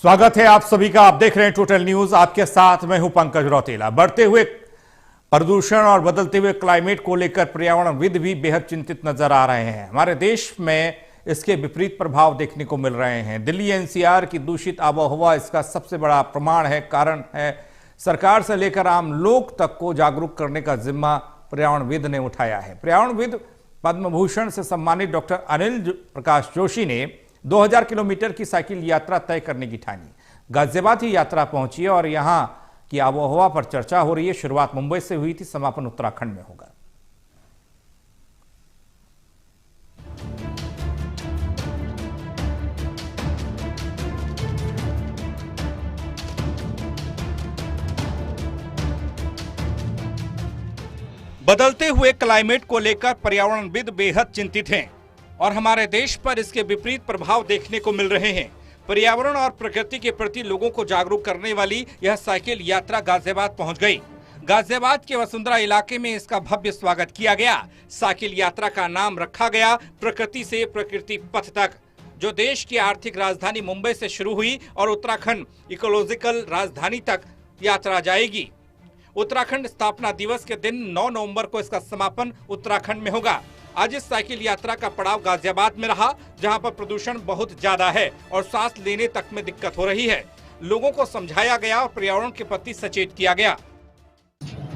स्वागत है आप सभी का। आप देख रहे हैं टोटल न्यूज। आपके साथ मैं हूं पंकज रौतेला। बढ़ते हुए प्रदूषण और बदलते हुए क्लाइमेट को लेकर पर्यावरणविद भी बेहद चिंतित नजर आ रहे हैं। हमारे देश में इसके विपरीत प्रभाव देखने को मिल रहे हैं। दिल्ली एनसीआर की दूषित आबोहवा इसका सबसे बड़ा प्रमाण है, कारण है। सरकार से लेकर आम लोग तक को जागरूक करने का जिम्मा पर्यावरणविद ने उठाया है। पर्यावरणविद पद्म भूषण से सम्मानित डॉक्टर अनिल प्रकाश जोशी ने 2000 किलोमीटर की साइकिल यात्रा तय करने की ठानी। गाजियाबाद ही यात्रा पहुंची और यहां की आबोहवा पर चर्चा हो रही है। शुरुआत मुंबई से हुई थी, समापन उत्तराखंड में होगा। बदलते हुए क्लाइमेट को लेकर पर्यावरणविद बेहद चिंतित हैं और हमारे देश पर इसके विपरीत प्रभाव देखने को मिल रहे हैं। पर्यावरण और प्रकृति के प्रति लोगों को जागरूक करने वाली यह साइकिल यात्रा गाजियाबाद पहुंच गई। गाजियाबाद के वसुंधरा इलाके में इसका भव्य स्वागत किया गया। साइकिल यात्रा का नाम रखा गया प्रकृति से प्रकृति पथ तक, जो देश की आर्थिक राजधानी मुंबई से शुरू हुई और उत्तराखंड इकोलॉजिकल राजधानी तक यात्रा जाएगी। उत्तराखंड स्थापना दिवस के दिन 9 नवंबर को इसका समापन उत्तराखंड में होगा। आज इस साइकिल यात्रा का पड़ाव गाजियाबाद में रहा, जहां पर प्रदूषण बहुत ज्यादा है और सांस लेने तक में दिक्कत हो रही है। लोगों को समझाया गया और पर्यावरण के प्रति सचेत किया गया।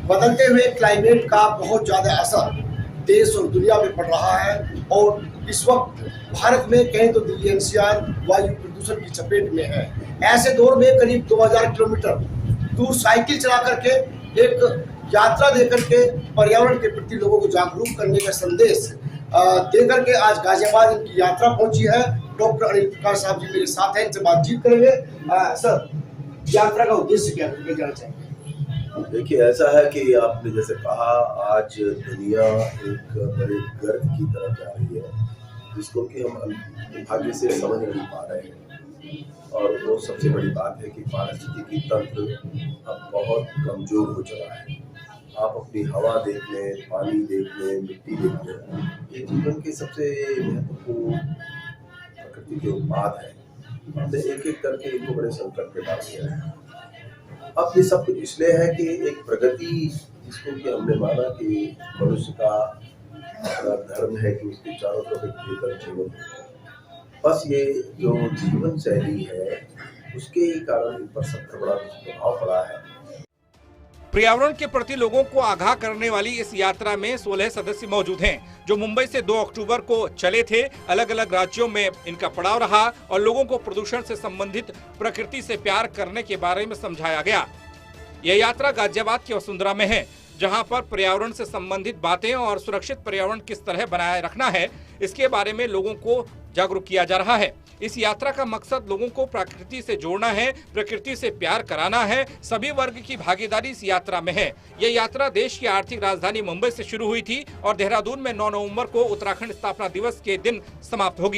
बदलते हुए क्लाइमेट का बहुत ज्यादा असर देश और दुनिया में पड़ रहा है और इस वक्त भारत में कहें तो दिल्ली एनसीआर वायु प्रदूषण की चपेट में है। ऐसे दौर में करीब 2000 किलोमीटर दूर साइकिल चला करके एक यात्रा देकर के पर्यावरण के प्रति लोगों को जागरूक करने का संदेश देकर के आज गाजियाबाद इनकी यात्रा पहुंची है। डॉक्टर अनिल प्रकाश साहब जी मेरे साथ हैं, इनसे बातचीत करेंगे। सर, यात्रा का उद्देश्य क्या है, जानना चाहेंगे? देखिए, ऐसा है कि आपने जैसे कहा, आज दुनिया एक बड़े गर्त की तरफ जा रही है, जिसको कि हम भाग्य से समझ नहीं पा रहे हैं। और वो सबसे बड़ी बात है कि पारिस्थितिकी तंत्र अब बहुत कमजोर हो चला है। आप अपनी हवा देख लें, पानी देख लें, मिट्टी देख लें, ये जीवन के सबसे महत्वपूर्ण प्रकृति के उत्पाद है। हमने एक एक करके इनको बड़े संकट में डाल दिया है। अब ये सब कुछ इसलिए है कि एक प्रगति, जिसको कि हमने माना कि मनुष्य का धर्म है कि उसके चारों तरफ एक बेहतर जीवन हो। बस ये जो जीवन शैली है, उसके कारण इन पर सबसे बड़ा प्रभाव पड़ा है। पर्यावरण के प्रति लोगों को आगाह करने वाली इस यात्रा में 16 सदस्य मौजूद हैं, जो मुंबई से 2 अक्टूबर को चले थे। अलग अलग राज्यों में इनका पड़ाव रहा और लोगों को प्रदूषण से संबंधित प्रकृति से प्यार करने के बारे में समझाया गया। यह यात्रा गाजियाबाद की वसुंधरा में है, जहां पर पर्यावरण से संबंधित बातें और सुरक्षित पर्यावरण किस तरह बनाए रखना है, इसके बारे में लोगों को जागरूक किया जा रहा है। इस यात्रा का मकसद लोगों को प्रकृति से जोड़ना है, प्रकृति से प्यार कराना है। सभी वर्ग की भागीदारी इस यात्रा में है। यह यात्रा देश की आर्थिक राजधानी मुंबई से शुरू हुई थी और देहरादून में 9 नवंबर को उत्तराखंड स्थापना दिवस के दिन समाप्त होगी।